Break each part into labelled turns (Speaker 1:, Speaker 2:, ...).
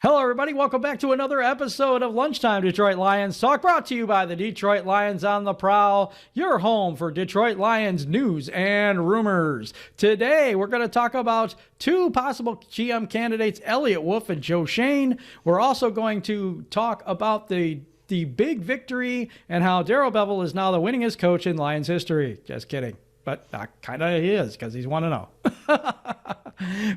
Speaker 1: Hello, everybody. Welcome back to another episode of Lunchtime Detroit Lions Talk, brought to you by the Detroit Lions on the Prowl, your home for Detroit Lions news and rumors. Today, we're going to talk about two possible GM candidates, Elliott Wolf and Joe Schoen. We're also going to talk about the big victory and how Darell Bevill is now the winningest coach in Lions history. Just kidding. But kind of he is, because he's 1-0.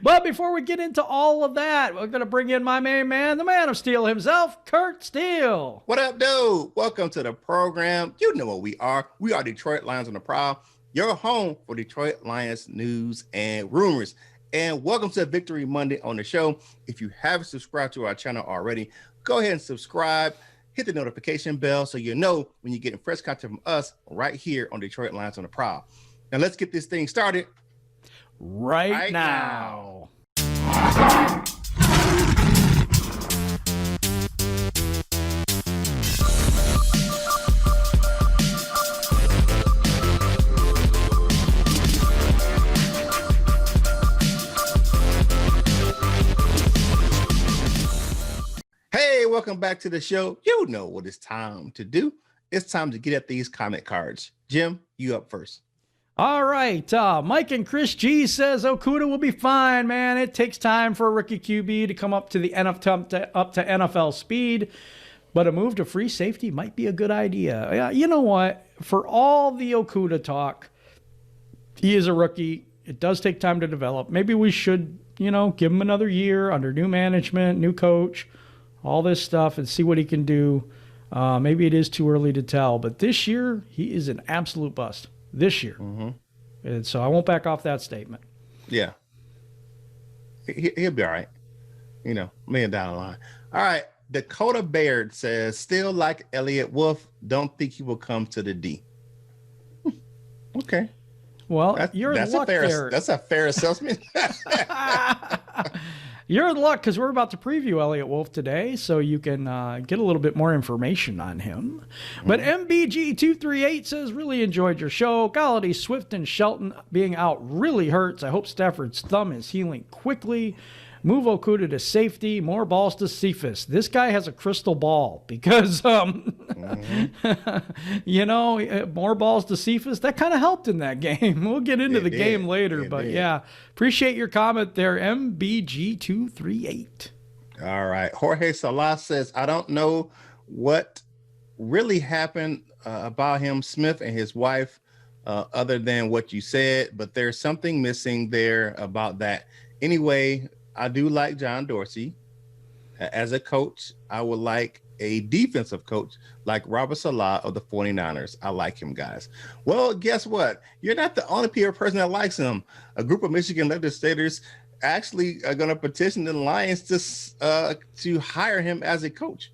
Speaker 1: But before we get into all of that, we're going to bring in my main man, the man of steel himself, Curt Steele.
Speaker 2: What up, dude? Welcome to the program. You know what we are. We are Detroit Lions on the Prowl, your home for Detroit Lions news and rumors. And welcome to Victory Monday on the show. If you haven't subscribed to our channel already, go ahead and subscribe. Hit the notification bell so you know when you're getting fresh content from us right here on Detroit Lions on the Prowl. Now let's get this thing started
Speaker 1: right now.
Speaker 2: Hey, welcome back to the show. You know what it's time to do. It's time to get at these comment cards. Jim, you up first.
Speaker 1: All right. Mike and Chris G says Okudah will be fine, man. It takes time for a rookie QB to come up to the up to NFL speed, but a move to free safety might be a good idea. You know what? For all the Okudah talk, he is a rookie. It does take time to develop. Maybe we should, give him another year under new management, new coach, all this stuff, and see what he can do. Maybe it is too early to tell, but this year he is an absolute bust. This year. Mm-hmm. And so I won't back off that statement.
Speaker 2: Yeah. He'll be all right. $1 down the line. All right. Dakota Baird says, still like Elliott Wolf, don't think he will come to the D. Okay.
Speaker 1: Well, you're in luck there.
Speaker 2: That's a fair assessment.
Speaker 1: You're in luck because we're about to preview Elliott Wolf today, so you can get a little bit more information on him. But MBG238 says, really enjoyed your show. Galladay, Swift, and Shelton being out really hurts. I hope Stafford's thumb is healing quickly. Move Okudah to safety. More balls to Cephas. This guy has a crystal ball because, more balls to Cephas. That kind of helped in that game. We'll get into the game later, but yeah, appreciate your comment there, MBG238.
Speaker 2: All right. Jorge Salas says, I don't know what really happened about him, Smith and his wife, other than what you said, but there's something missing there about that. Anyway, I do like John Dorsey. As a coach, I would like a defensive coach like Robert Saleh of the 49ers. I like him, guys. Well, guess what? You're not the only person that likes him. A group of Michigan legislators actually are going to petition the Lions to hire him as a coach.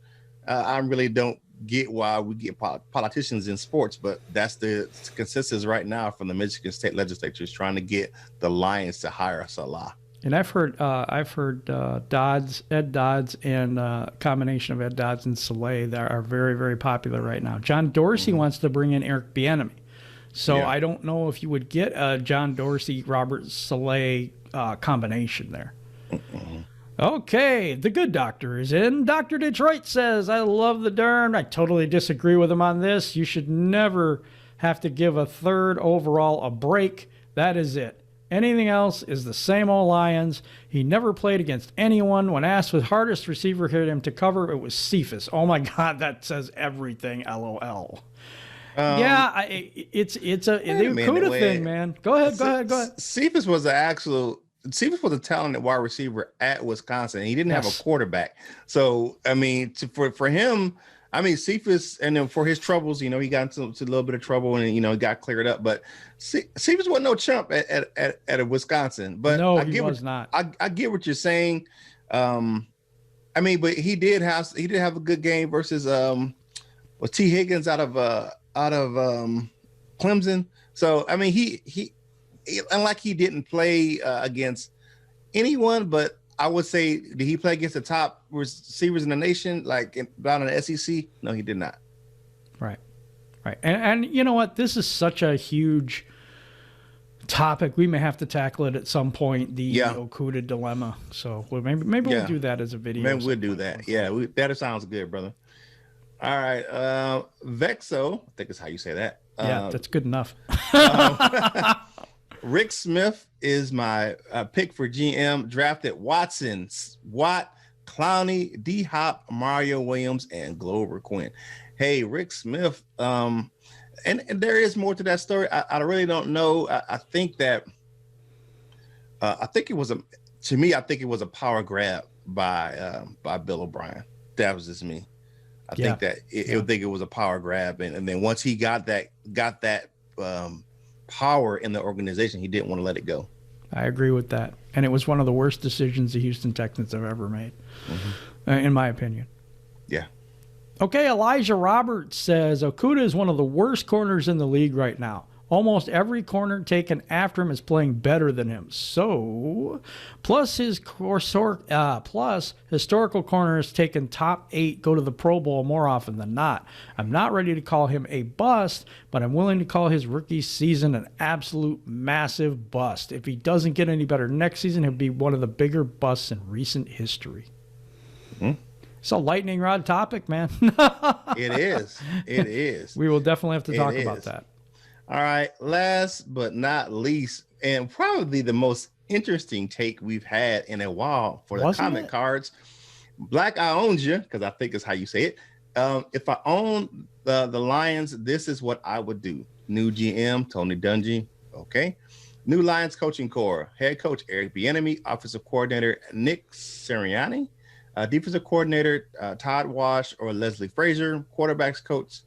Speaker 2: I really don't get why we get politicians in sports, but that's the consensus right now from the Michigan state legislatures trying to get the Lions to hire Saleh.
Speaker 1: And I've heard Ed Dodds, and a combination of Ed Dodds and Saleh that are very, very popular right now. John Dorsey wants to bring in Eric Bieniemy. So yeah. I don't know if you would get a John Dorsey, Robert Saleh combination there. Okay, the good doctor is in. Dr. Detroit says, I love the Durham. I totally disagree with him on this. You should never have to give a third overall a break. That is it. Anything else is the same old Lions. He never played against anyone. When asked what hardest receiver hit him to cover, it was Cephas. Oh my God, that says everything. LOL. It's a Okudah thing, man. Go ahead.
Speaker 2: Cephas was a talented wide receiver at Wisconsin. He didn't have a quarterback. So I mean, for him. I mean, Cephas, and then for his troubles, he got into a little bit of trouble and, he got cleared up. But Cephas wasn't no chump at Wisconsin. But
Speaker 1: no, he was not.
Speaker 2: I get what you're saying. But he did have a good game versus T. Higgins out of Clemson. So I mean, he unlike he didn't play against anyone, but I would say, did he play against the top receivers in the nation, down in the SEC? No, he did not.
Speaker 1: Right. And you know what? This is such a huge topic. We may have to tackle it at some point, the
Speaker 2: Yeah.
Speaker 1: Okuda dilemma. So maybe
Speaker 2: Yeah.
Speaker 1: we'll do that as a video.
Speaker 2: Maybe we'll do that. Yeah, that sounds good, brother. All right. Vexo, I think is how you say that.
Speaker 1: Yeah, that's good enough.
Speaker 2: Rick Smith is my pick for GM. Drafted Watson, Watt, Clowney, D Hop, Mario Williams, and Glover Quinn. Hey, Rick Smith. And there is more to that story. I really don't know. I think that I think it was a power grab by Bill O'Brien. That was just me. I think that I think it was a power grab, and then once he got that power in the organization, he didn't want to let it go.
Speaker 1: I agree with that, and it was one of the worst decisions the Houston Texans have ever made, in my opinion.
Speaker 2: Yeah.
Speaker 1: Okay, Elijah Roberts says Okuda is one of the worst corners in the league right now. Almost every corner taken after him is playing better than him. So, plus historical corners taken top 8 go to the Pro Bowl more often than not. I'm not ready to call him a bust, but I'm willing to call his rookie season an absolute massive bust. If he doesn't get any better next season, he'll be one of the bigger busts in recent history. It's a lightning rod topic, man.
Speaker 2: It is. It is.
Speaker 1: We will definitely have to talk about that.
Speaker 2: All right, last but not least, and probably the most interesting take we've had in a while for the comment cards. Black, I owned you, because I think is how you say it. If I own the Lions, this is what I would do. New GM, Tony Dungy. Okay. New Lions coaching core. Head coach, Eric Bieniemy. Offensive coordinator, Nick Sirianni. Defensive coordinator, Todd Wash or Leslie Frazier. Quarterbacks coach,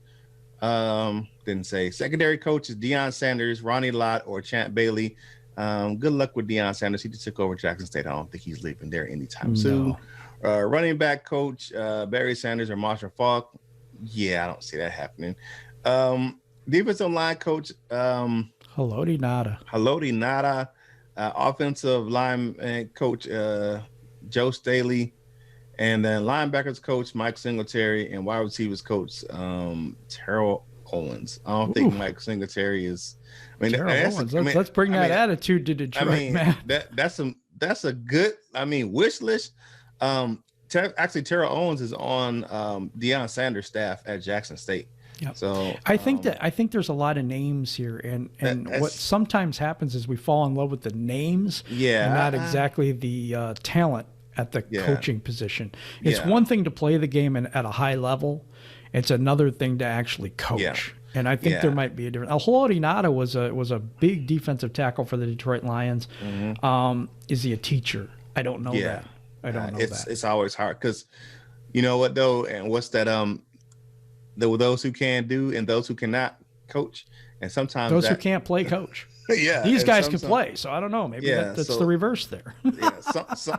Speaker 2: didn't say. Secondary coach is Deion Sanders, Ronnie Lott, or Champ Bailey. Good luck with Deion Sanders. He just took over Jackson State. I don't think he's leaving there anytime soon. Running back coach, Barry Sanders or Marshall Falk. Yeah, I don't see that happening. Defensive line coach,
Speaker 1: Haloti
Speaker 2: Nada. Offensive line coach, Joe Staley. And then linebackers coach, Mike Singletary, and wide receivers coach, Terrell Owens. I don't think Mike Singletary is. I mean,
Speaker 1: let's bring that attitude to Detroit, man.
Speaker 2: That's a good. Wish list. Actually, Terrell Owens is on Deion Sanders' staff at Jackson State.
Speaker 1: Yep.
Speaker 2: So
Speaker 1: I think there's a lot of names here, and what sometimes happens is we fall in love with the names, and not exactly the talent at the coaching position. It's one thing to play the game at a high level. It's another thing to actually coach. Yeah. And I think there might be a difference. Haloti Nada was a big defensive tackle for the Detroit Lions. Is he a teacher? I don't know that. I don't know that.
Speaker 2: It's always hard because you know what though, and what's that? There were those who can do and those who cannot coach, and sometimes
Speaker 1: those who can't play coach. These guys can play, so I don't know. Maybe that's the reverse there.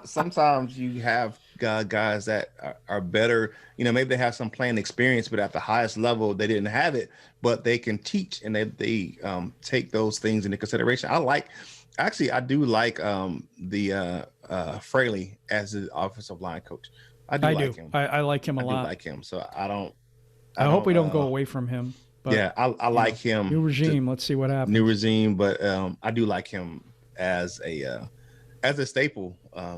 Speaker 2: Sometimes you have guys that are better. Maybe they have some playing experience, but at the highest level they didn't have it. But they can teach, and they take those things into consideration. I do like the Fraley as the offensive line coach. I like him.
Speaker 1: I like him a lot.
Speaker 2: I like him. So
Speaker 1: I hope we don't go away from him. But,
Speaker 2: I like him.
Speaker 1: New regime. Let's see what happens.
Speaker 2: New regime, but I do like him as a staple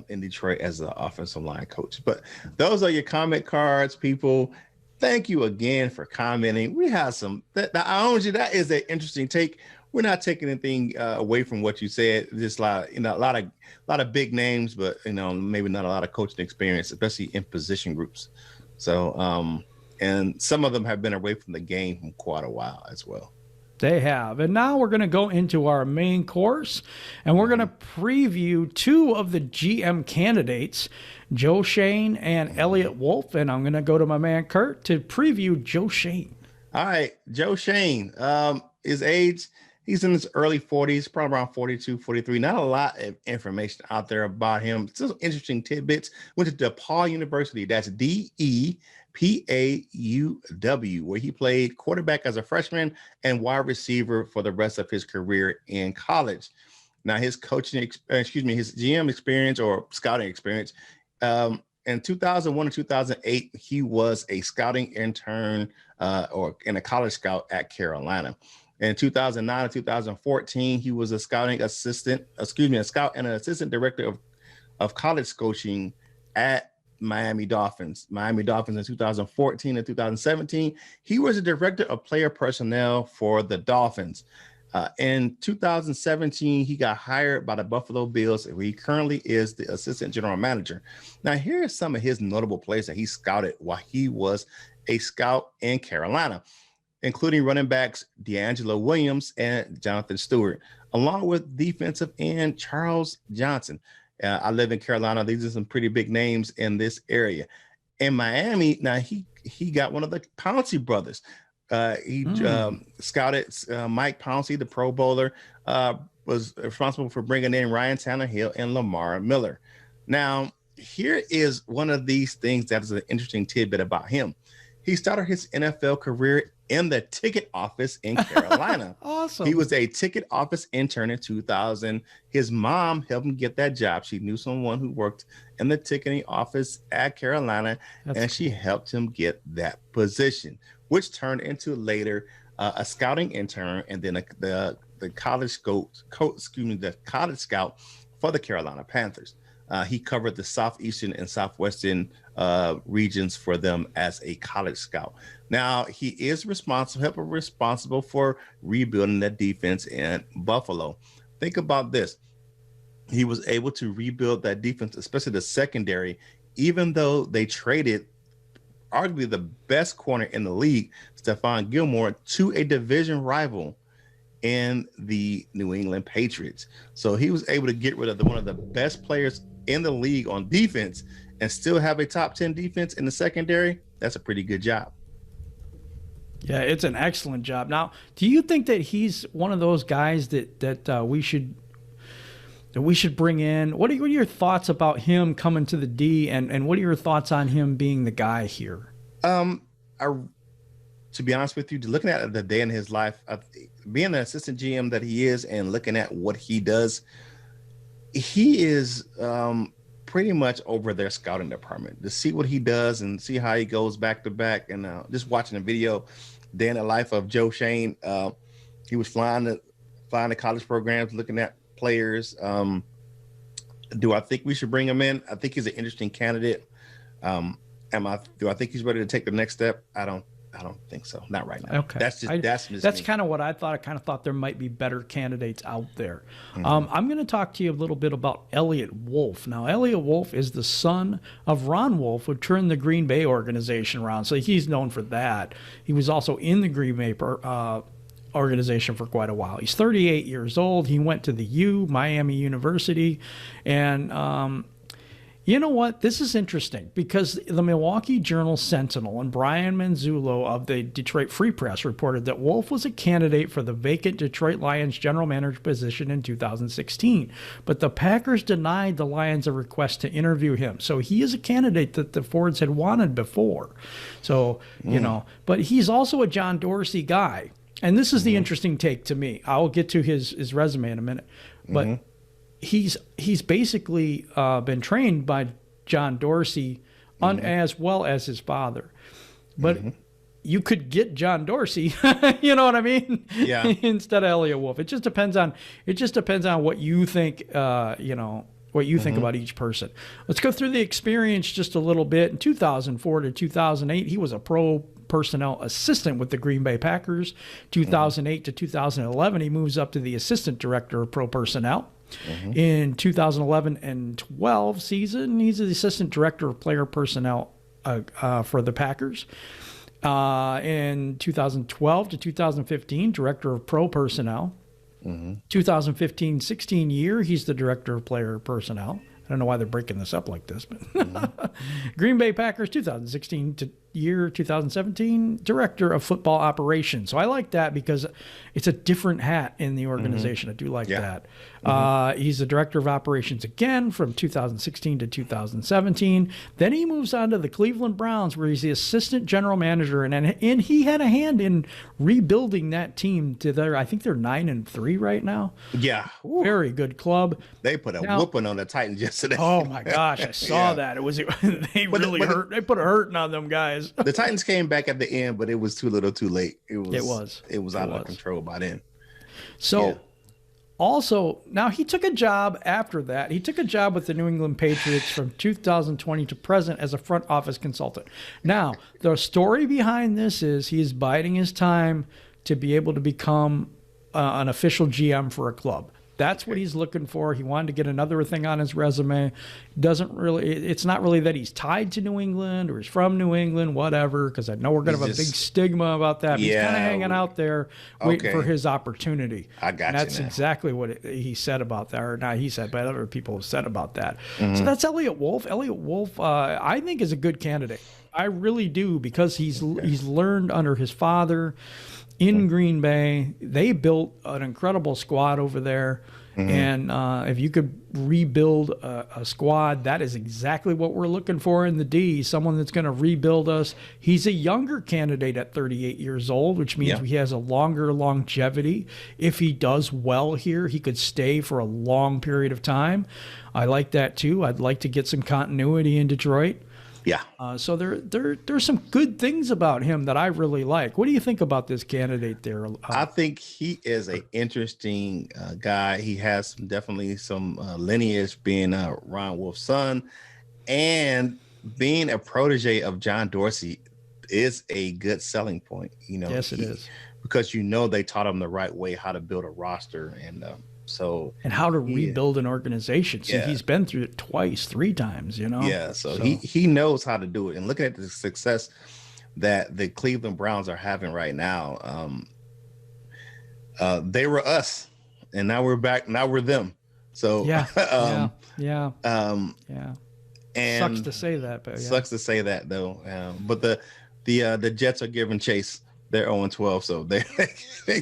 Speaker 2: in Detroit as an offensive line coach. But those are your comment cards, people. Thank you again for commenting. We have some. I own you. That is an interesting take. We're not taking anything away from what you said. Just a lot of big names, but maybe not a lot of coaching experience, especially in position groups. So. And some of them have been away from the game for quite a while as well.
Speaker 1: They have. And now we're going to go into our main course, and we're going to preview 2 of the GM candidates, Joe Schoen and Elliot Wolf. And I'm going to go to my man Curt to preview Joe Schoen.
Speaker 2: All right. Joe Schoen, his age, he's in his early 40s, probably around 42, 43. Not a lot of information out there about him. Some interesting tidbits. Went to DePaul University. That's DEPAUW, where he played quarterback as a freshman and wide receiver for the rest of his career in college. Now, his his GM experience or scouting experience, in 2001 and 2008, he was a scouting intern and a college scout at Carolina. In 2009 and 2014, he was a scout and an assistant director of college coaching at Miami Dolphins. Miami Dolphins in 2014 and 2017. He was a director of player personnel for the Dolphins. In 2017, he got hired by the Buffalo Bills, where he currently is the assistant general manager. Now, here are some of his notable players that he scouted while he was a scout in Carolina, including running backs D'Angelo Williams and Jonathan Stewart, along with defensive end Charles Johnson. I live in Carolina. These are some pretty big names in this area. In Miami, now he got one of the Pouncey brothers. He scouted Mike Pouncey, the Pro Bowler, was responsible for bringing in Ryan Tannehill and Lamar Miller. Now, here is one of these things that is an interesting tidbit about him. He started his NFL career in the ticket office in Carolina.
Speaker 1: Awesome.
Speaker 2: He was a ticket office intern in 2000. His mom helped him get that job. She knew someone who worked in the ticketing office at Carolina, and she helped him get that position, which turned into later a scouting intern, and then the college scout, the college scout for the Carolina Panthers. He covered the southeastern and southwestern regions for them as a college scout. Now, he is responsible for rebuilding that defense in Buffalo. Think about this. He was able to rebuild that defense, especially the secondary, even though they traded arguably the best corner in the league, Stephon Gilmore, to a division rival in the New England Patriots. So he was able to get rid of one of the best players in the league on defense and still have a top 10 defense in the secondary. That's a pretty good job.
Speaker 1: Yeah, it's an excellent job. Now, do you think that he's one of those guys that we should bring in? What are your thoughts about him coming to the D, and what are your thoughts on him being the guy here?
Speaker 2: To be honest with you, looking at the day in his life, being the assistant GM that he is and looking at what he does, he is pretty much over their scouting department. To see what he does and see how he goes back to back, and just watching a video, Day in the Life of Joe Shane, he was flying the college programs, looking at players. Do I think we should bring him in? I think he's an interesting candidate. Do I think he's ready to take the next step? I don't think so. Not right now.
Speaker 1: Okay.
Speaker 2: That's
Speaker 1: kind of what I thought. I kind of thought there might be better candidates out there. I'm going to talk to you a little bit about Elliott Wolf. Now, Elliott Wolf is the son of Ron Wolf, who turned the Green Bay organization around. So he's known for that. He was also in the Green Bay organization for quite a while. He's 38 years old. He went to the Miami University, and you know what? This is interesting because the Milwaukee Journal-Sentinel and Brian Manzullo of the Detroit Free Press reported that Wolf was a candidate for the vacant Detroit Lions general manager position in 2016, but the Packers denied the Lions a request to interview him. So he is a candidate that the Fords had wanted before. So, but he's also a John Dorsey guy. And this is the interesting take to me. I'll get to his resume in a minute. But he's basically been trained by John Dorsey as well as his father. But you could get John Dorsey, you know what I mean?
Speaker 2: Yeah.
Speaker 1: Instead of Elliott Wolf. It just depends on what you think, what you think about each person. Let's go through the experience just a little bit. In 2004 to 2008, he was a pro personnel assistant with the Green Bay Packers. 2008 to 2011, he moves up to the assistant director of pro personnel. In 2011 and 12 season, he's the assistant director of player personnel for the Packers. In 2012 to 2015, director of pro personnel. 2015-16 year, he's the director of player personnel. I don't know why they're breaking this up like this, but Green Bay Packers 2016 to year 2017, director of football operations. So I like that because it's a different hat in the organization. I do like that. He's the director of operations again from 2016 to 2017. Then he moves on to the Cleveland Browns, where he's the assistant general manager, and he had a hand in rebuilding that team to I think they're 9-3 right now.
Speaker 2: Yeah.
Speaker 1: Very good club.
Speaker 2: They put a whooping on the Titans yesterday.
Speaker 1: Oh my gosh, I saw that. It was they really hurt. They put a hurting on them guys. guys.
Speaker 2: The Titans came back at the end, but it was too little, too late. It was out of control by then.
Speaker 1: So.
Speaker 2: Yeah.
Speaker 1: Also, now he took a job after that. He took a job with the New England Patriots from 2020 to present as a front office consultant. Now, the story behind this is he is biding his time to be able to become an official GM for a club. That's what he's looking for. He wanted to get another thing on his resume. It's not really that he's tied to New England or he's from New England, whatever, because I know we're going to have a big stigma about that. He's kind of hanging out there waiting for his opportunity.
Speaker 2: I got you.
Speaker 1: That's exactly what he said about that, or not he said, but other people have said about that. So that's Elliott Wolf. Elliott Wolf, I think, is a good candidate. I really do, because he's learned under his father in Green Bay. They built an incredible squad over there. And if you could rebuild a squad, that is exactly what we're looking for in the D, someone that's going to rebuild us. He's a younger candidate at 38 years old, which means he has a longer longevity. If he does well here, he could stay for a long period of time. I like that too. I'd like to get some continuity in Detroit.
Speaker 2: Yeah.
Speaker 1: So there's some good things about him that I really like. What do you think about this candidate there?
Speaker 2: I think he is an interesting guy. He has definitely some lineage, being Ron Wolf's son, and being a protege of John Dorsey is a good selling point.
Speaker 1: Yes, it is,
Speaker 2: because they taught him the right way how to build a roster and
Speaker 1: how to rebuild an organization. See, he's been through it twice, 3 times,
Speaker 2: Yeah, so he knows how to do it. And looking at the success that the Cleveland Browns are having right now, they were us, and now we're back. Now we're them. So
Speaker 1: yeah.
Speaker 2: And
Speaker 1: sucks to say that, but
Speaker 2: sucks to say that though. But the Jets are giving chase. They're 0-12, so they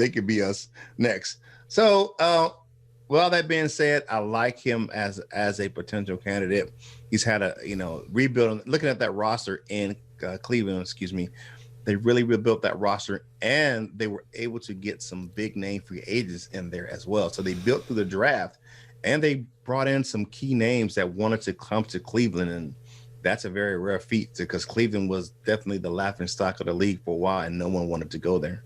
Speaker 2: could be us next. So, with all that being said, I like him as a potential candidate. He's had a rebuild. Looking at that roster in Cleveland, they really rebuilt that roster, and they were able to get some big name free agents in there as well. So they built through the draft, and they brought in some key names that wanted to come to Cleveland, and that's a very rare feat, because Cleveland was definitely the laughing stock of the league for a while, and no one wanted to go there.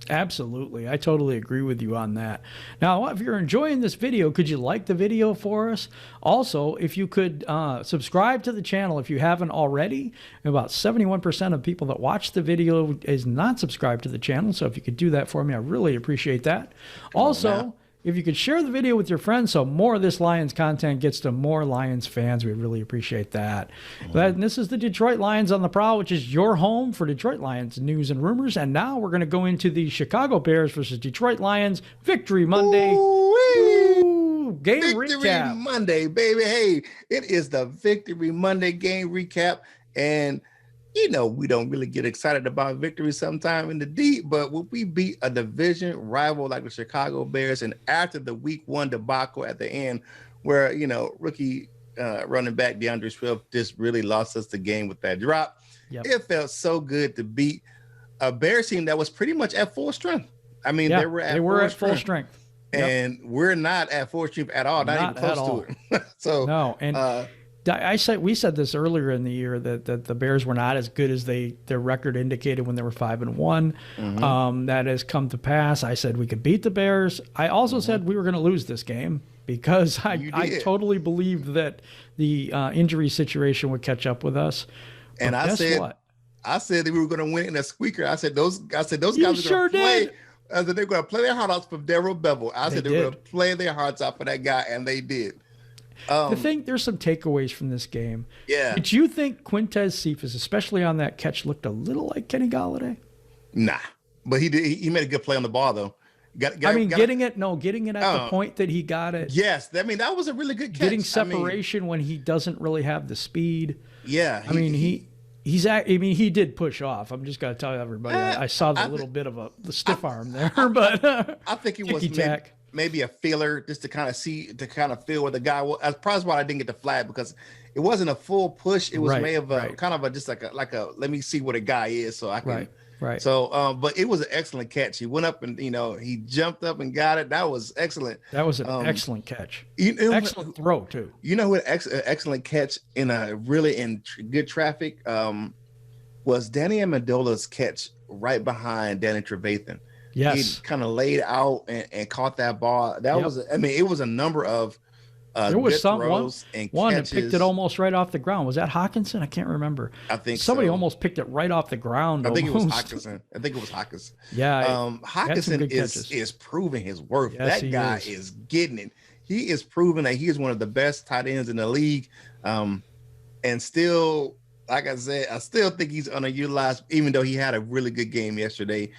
Speaker 1: Absolutely. I totally agree with you on that. Now, if you're enjoying this video, could you like the video for us? Also, if you could subscribe to the channel if you haven't already. About 71% of people that watch the video is not subscribed to the channel, so if you could do that for me, I really appreciate that. Also, if you could share the video with your friends so more of this Lions content gets to more Lions fans, we really appreciate that. And this is the Detroit Lions on the Prowl, which is your home for Detroit Lions news and rumors. And now we're going to go into the Chicago Bears versus Detroit Lions Victory Monday. Game
Speaker 2: Victory
Speaker 1: recap.
Speaker 2: Monday, baby. Hey, it is the Victory Monday game recap. And we don't really get excited about victory sometime in the deep, but when we beat a division rival like the Chicago Bears, and after the week 1 debacle at the end, where, rookie running back DeAndre Swift just really lost us the game with that drop. It felt so good to beat a Bears team that was pretty much at full strength. I mean, they were at full strength. And we're not at full strength at all, not even close to it. So, no, and
Speaker 1: we said this earlier in the year that the Bears were not as good as their record indicated when they were 5-1. That has come to pass. I said we could beat the Bears. I also said we were going to lose this game, because I totally believed that the injury situation would catch up with us.
Speaker 2: And I said that we were going to win in a squeaker. I said those guys are going to play. I said they're going to play their heart out for Darell Bevill. I said they were going to play their hearts out for that guy, and they did.
Speaker 1: There's some takeaways from this game.
Speaker 2: Yeah.
Speaker 1: Did you think Quintez Cephas, especially on that catch, looked a little like Kenny Golladay?
Speaker 2: Nah, but he did. He made a good play on the ball, though.
Speaker 1: Getting it at the point that he got it.
Speaker 2: Yes, that was a really good catch.
Speaker 1: Getting separation when he doesn't really have the speed.
Speaker 2: Yeah,
Speaker 1: he did push off. I'm just gonna tell everybody. I saw the little bit of the stiff arm there, but
Speaker 2: I think it was maybe a feeler just to kind of feel where the guy was. That's probably why I didn't get the flag, because it wasn't a full push. It was kind of just like a let me see what a guy is, so I can
Speaker 1: Right.
Speaker 2: So, but it was an excellent catch. He went up and, he jumped up and got it. That was excellent.
Speaker 1: That was an excellent catch.
Speaker 2: Excellent
Speaker 1: throw too.
Speaker 2: What excellent catch in good traffic was Danny Amendola's catch right behind Danny Trevathan.
Speaker 1: Yes.
Speaker 2: He kind of laid out and caught that ball. That was, it was a number of
Speaker 1: there was
Speaker 2: good throws and
Speaker 1: one
Speaker 2: catches.
Speaker 1: that picked it almost right off the ground. Was that Hawkinson? I can't remember.
Speaker 2: I think
Speaker 1: somebody
Speaker 2: so.
Speaker 1: almost picked it right off the ground.
Speaker 2: I think it was Hawkinson.
Speaker 1: Yeah.
Speaker 2: Hawkinson is proving his worth.
Speaker 1: Yes,
Speaker 2: that guy is getting it. He is proving that he is one of the best tight ends in the league. And still, like I said, I still think he's underutilized, even though he had a really good game yesterday.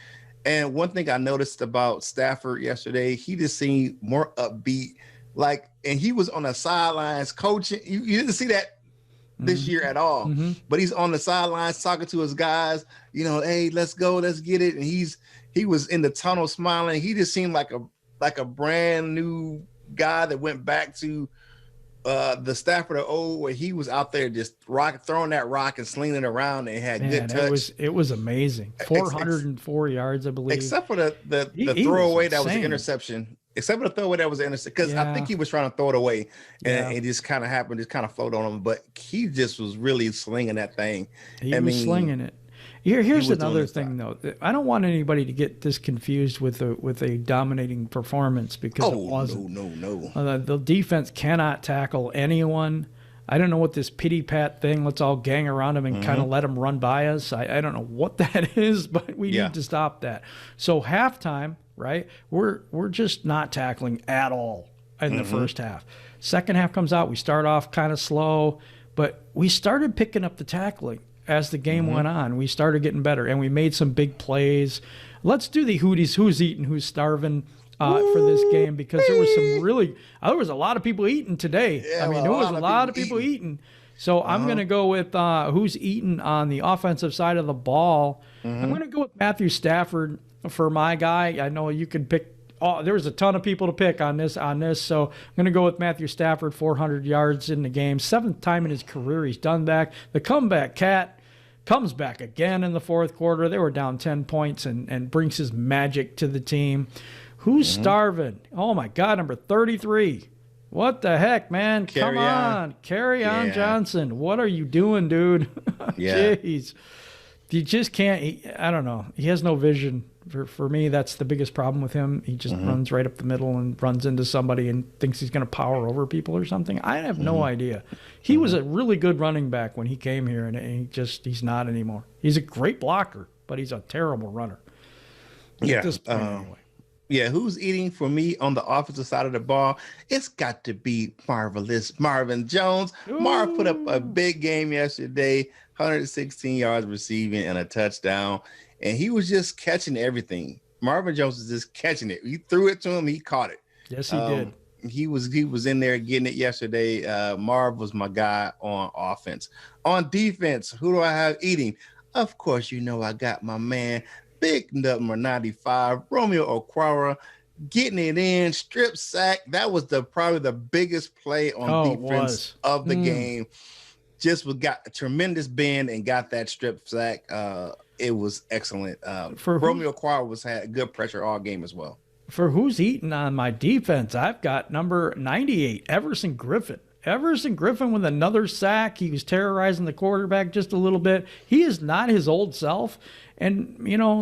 Speaker 2: And one thing I noticed about Stafford yesterday, he just seemed more upbeat. And he was on the sidelines coaching. You didn't see that this year at all. Mm-hmm. But he's on the sidelines talking to his guys, hey, let's go, let's get it. And he was in the tunnel smiling. He just seemed like a brand new guy that went back to the Stafford of old, where he was out there just throwing that rock and slinging it around and had good touch.
Speaker 1: It was amazing. 404 yards, I believe.
Speaker 2: Except for the throwaway that was an interception. Except for the throwaway that was an interception. Because I think he was trying to throw it away. And it just kind of happened, just kind of floated on him. But he just was really slinging that thing.
Speaker 1: He was slinging it. Here's another thing, though. I don't want anybody to get this confused with a dominating performance, because it wasn't.
Speaker 2: No.
Speaker 1: The defense cannot tackle anyone. I don't know what this pity pat thing. Let's all gang around him and kind of let him run by us. I don't know what that is, but we need to stop that. So halftime, right? We're just not tackling at all in the first half. Second half comes out. We start off kind of slow, but we started picking up the tackling. As the game went on, we started getting better, and we made some big plays. Let's do the who's eating, who's starving for this game, because there was there was a lot of people eating today.
Speaker 2: Yeah,
Speaker 1: there was a lot of people eating. So I'm going to go with who's eating on the offensive side of the ball. I'm going to go with Matthew Stafford for my guy. I know you can pick. There was a ton of people to pick on this. So I'm going to go with Matthew Stafford, 400 yards in the game. 7th time in his career he's done that. The comeback cat comes back again in the fourth quarter. They were down 10 points and brings his magic to the team. Who's starving? Oh, my God, number 33. What the heck, man? Come on. Carry on, Johnson. What are you doing, dude? Jeez. You just can't. I don't know. He has no vision. For me, that's the biggest problem with him. He just runs right up the middle and runs into somebody and thinks he's going to power over people or something. I have no idea. He was a really good running back when he came here, and he's not anymore. He's a great blocker, but he's a terrible runner. At this point, anyway.
Speaker 2: Yeah, who's eating for me on the offensive side of the ball? It's got to be marvelous Marvin Jones. Ooh. Marv put up a big game yesterday, 116 yards receiving and a touchdown. And he was just catching everything. Marvin Jones was just catching it. You threw it to him, he caught it.
Speaker 1: Yes, he did.
Speaker 2: He was in there getting it yesterday. Marv was my guy on offense. On defense, who do I have eating? Of course, I got my man, big number 95, Romeo Okwara, getting it in, strip sack. That was probably the biggest play on defense of the game. Just got a tremendous bend and got that strip sack. It was excellent. Romeo Okwara had good pressure all game as well.
Speaker 1: For who's eating on my defense, I've got number 98, Everson Griffin. Everson Griffin with another sack. He was terrorizing the quarterback just a little bit. He is not his old self. And,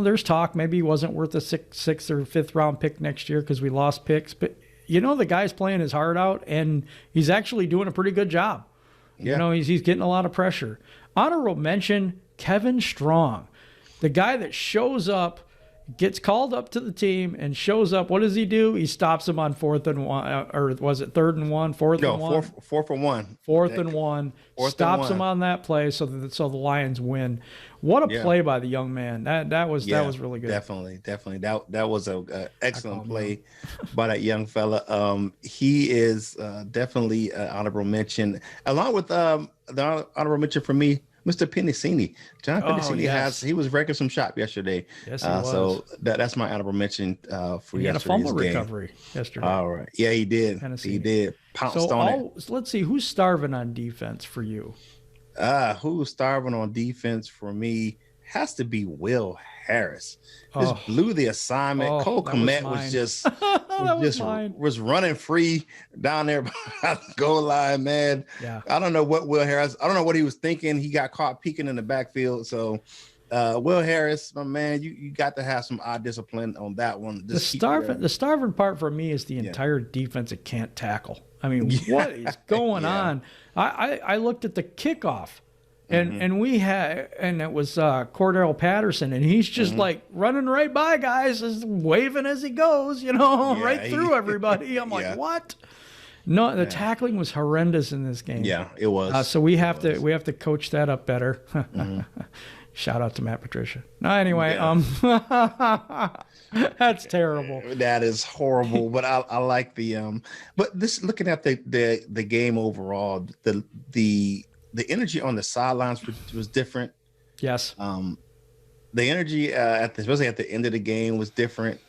Speaker 1: there's talk maybe he wasn't worth a sixth or fifth round pick next year because we lost picks. But, the guy's playing his heart out, and he's actually doing a pretty good job. Yeah. He's getting a lot of pressure. Honorable mention, Kevin Strong. The guy that shows up, gets called up to the team and shows up. What does he do? He stops him on 4th and 1, or was it 3rd and 1? 4th and 1?
Speaker 2: 4th and 1.
Speaker 1: 4th and 1. Stops him on that play so the Lions win. What a play by the young man. That was really good.
Speaker 2: Definitely. That was a excellent play by that young fella. He is definitely an honorable mention, along with the honorable mention for me, Mr. Pennicini. John Pennicini he was wrecking some shop yesterday.
Speaker 1: Yes, he was.
Speaker 2: So that's my honorable mention for yesterday's game. He had a fumble
Speaker 1: recovery yesterday.
Speaker 2: All right. Yeah, he did.
Speaker 1: Pennicini.
Speaker 2: He did. Pounced on it.
Speaker 1: So let's see. Who's starving on defense for you?
Speaker 2: Who's starving on defense for me has to be Will Harris. Just blew the assignment. Cole Kmet was just was running free down there by the goal line, man.
Speaker 1: Yeah.
Speaker 2: I don't know what Will Harris. I don't know what he was thinking. He got caught peeking in the backfield. So, Will Harris, my man, you got to have some eye discipline on that one.
Speaker 1: The starving part for me is the entire defense that can't tackle. I mean, what is going on? I looked at the kickoff. And we had, and it was Cordell Patterson, and he's just like running right by guys, just waving as he goes, right through everybody. I'm like, what? No, the tackling was horrendous in this game.
Speaker 2: Yeah, it was.
Speaker 1: So we have to coach that up better. Shout out to Matt Patricia. No, anyway, that's terrible.
Speaker 2: That is horrible. But I like the but this, looking at the game overall, the energy on the sidelines was different.
Speaker 1: Yes.
Speaker 2: The energy especially at the end of the game was different.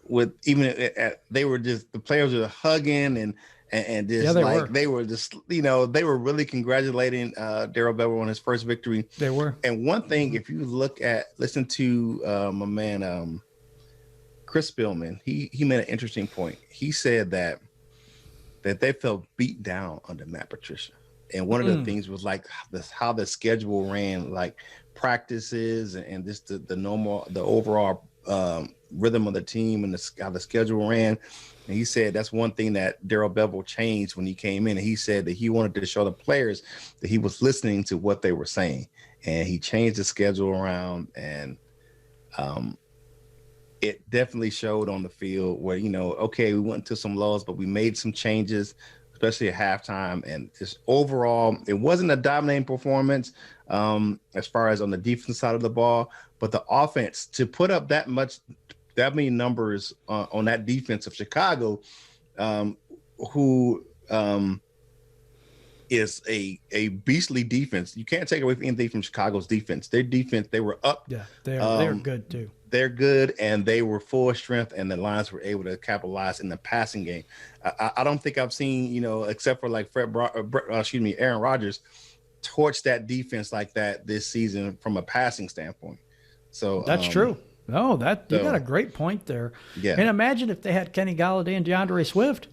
Speaker 2: With even they were just, the players were hugging and just they were just, they were really congratulating Darell Bevill on his first victory.
Speaker 1: They were.
Speaker 2: And one thing, if you listen to my man Chris Spillman, he made an interesting point. He said that they felt beat down under Matt Patricia. And one of the things was like how the schedule ran, like practices and just the overall rhythm of the team and how the schedule ran. And he said that's one thing that Darell Bevill changed when he came in. And he said that he wanted to show the players that he was listening to what they were saying. And he changed the schedule around, and it definitely showed on the field where, okay, we went into some lows, but we made some changes, especially at halftime. And just overall, it wasn't a dominating performance as far as on the defense side of the ball, but the offense, to put up that many numbers on that defense of Chicago, who is a beastly defense. You can't take away anything from Chicago's defense. Their defense, they were up.
Speaker 1: Yeah, they're good too.
Speaker 2: They're good, and they were full strength, and the Lions were able to capitalize in the passing game. I don't think I've seen, except for like Aaron Rodgers, torch that defense like that this season from a passing standpoint. So
Speaker 1: that's true. No, you got a great point there.
Speaker 2: Yeah.
Speaker 1: And imagine if they had Kenny Galladay and DeAndre Swift.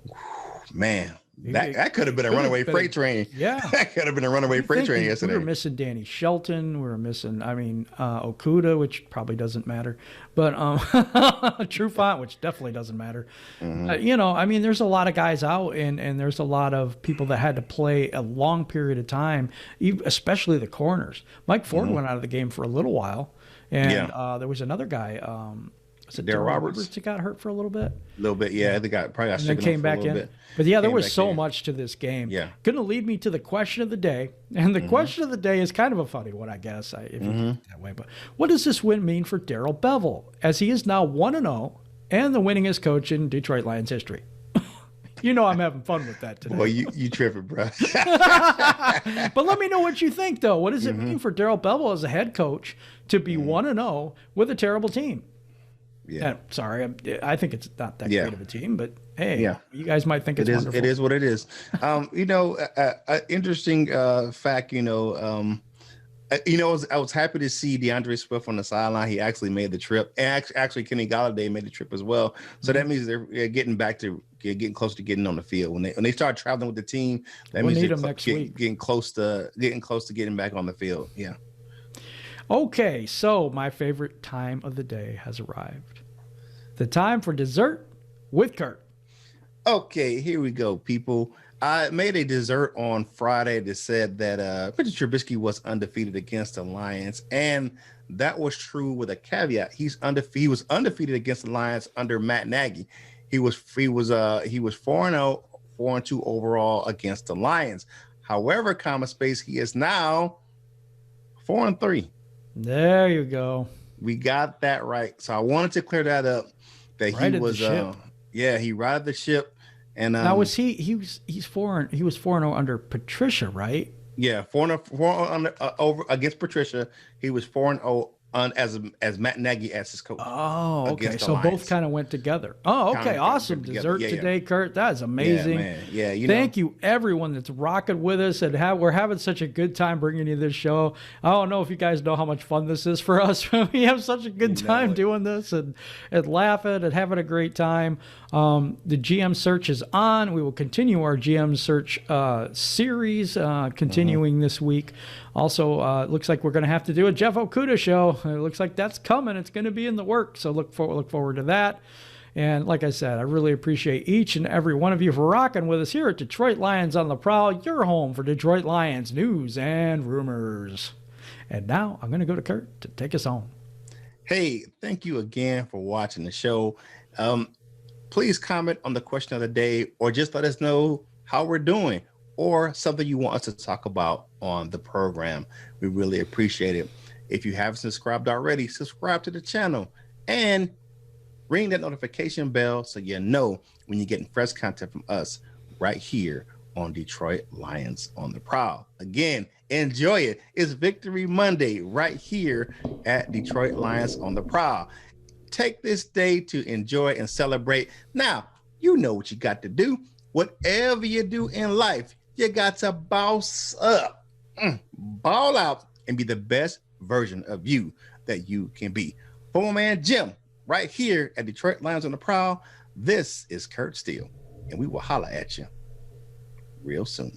Speaker 2: Man, that could have been a runaway freight train.
Speaker 1: Yeah.
Speaker 2: That could have been a runaway freight train yesterday.
Speaker 1: We were missing Danny Shelton. We were missing, Okuda, which probably doesn't matter. But Trufant, which definitely doesn't matter. Mm-hmm. There's a lot of guys out, and there's a lot of people that had to play a long period of time, especially the corners. Mike Ford went out of the game for a little while. And there was another guy, was it Darell Roberts that got hurt for a little bit?
Speaker 2: A little bit, yeah. They probably got
Speaker 1: and then came back in.
Speaker 2: Bit.
Speaker 1: But yeah, there was so much to this game.
Speaker 2: Yeah.
Speaker 1: Going to lead me to the question of the day. And the question of the day is kind of a funny one, I guess, if you think that way. But what does this win mean for Darell Bevill, as he is now 1-0 and the winningest coach in Detroit Lions history? I'm having fun with that today.
Speaker 2: Well, you tripping, bro.
Speaker 1: But let me know what you think, though. What does it mean for Darell Bevill as a head coach to be 1-0 with a terrible team? Yeah. And, sorry, I think it's not that great of a team, but hey, you guys might think it's wonderful.
Speaker 2: It is what it is. Interesting fact, I was happy to see DeAndre Swift on the sideline. He actually made the trip. And actually, Kenny Galladay made the trip as well. So that means they're getting close to getting on the field. When they start traveling with the team, that means they're getting close to getting back on the field. Yeah.
Speaker 1: Okay, so my favorite time of the day has arrived. The time for dessert with Curt.
Speaker 2: Okay, here we go, people. I made a dessert on Friday that said that Mitchell Trubisky was undefeated against the Lions, and that was true with a caveat. He was undefeated against the Lions under Matt Nagy. He was 4-0, 4-2 overall against the Lions. However, he is now 4-3.
Speaker 1: There you go.
Speaker 2: We got that right. So I wanted to clear that up. That
Speaker 1: righted
Speaker 2: he was he righted the ship. And
Speaker 1: now was he was 4-0 under Patricia, right?
Speaker 2: Yeah, 4-0 over against Patricia. He was 4-0 as Matt Nagy as his coach.
Speaker 1: Oh, okay.
Speaker 2: against the
Speaker 1: So both
Speaker 2: Lions.
Speaker 1: kind of went together. Oh, okay.
Speaker 2: Kinda
Speaker 1: Awesome.
Speaker 2: went together.
Speaker 1: Dessert
Speaker 2: Yeah, yeah.
Speaker 1: today, Curt. That is
Speaker 2: Yeah,
Speaker 1: amazing.
Speaker 2: man. Yeah,
Speaker 1: Thank you, everyone that's rocking with us, and we're having such a good time bringing you this show. I don't know if you guys know how much fun this is for us. We have such a good time doing this and laughing and having a great time. The GM search is on. We will continue our GM search series, continuing this week. Also, it looks like we're going to have to do a Jeff Okuda show. It looks like that's coming. It's going to be in the works, so look forward to that. And like I said, I really appreciate each and every one of you for rocking with us here at Detroit Lions on the Prowl, your home for Detroit Lions news and rumors. And now I'm going to go to Curt to take us home.
Speaker 2: Hey, thank you again for watching the show. Please comment on the question of the day, or just let us know how we're doing, or something you want us to talk about on the program. We really appreciate it. If you haven't subscribed already, subscribe to the channel and ring that notification bell so you know when you're getting fresh content from us right here on Detroit Lions on the Prowl. Again, enjoy it. It's Victory Monday right here at Detroit Lions on the Prowl. Take this day to enjoy and celebrate. Now, you know what you got to do. Whatever you do in life, you got to boss up, ball out, and be the best version of you that you can be. Former man Jim, right here at Detroit Lions on the Prowl. This is Curt Steele, and we will holler at you real soon.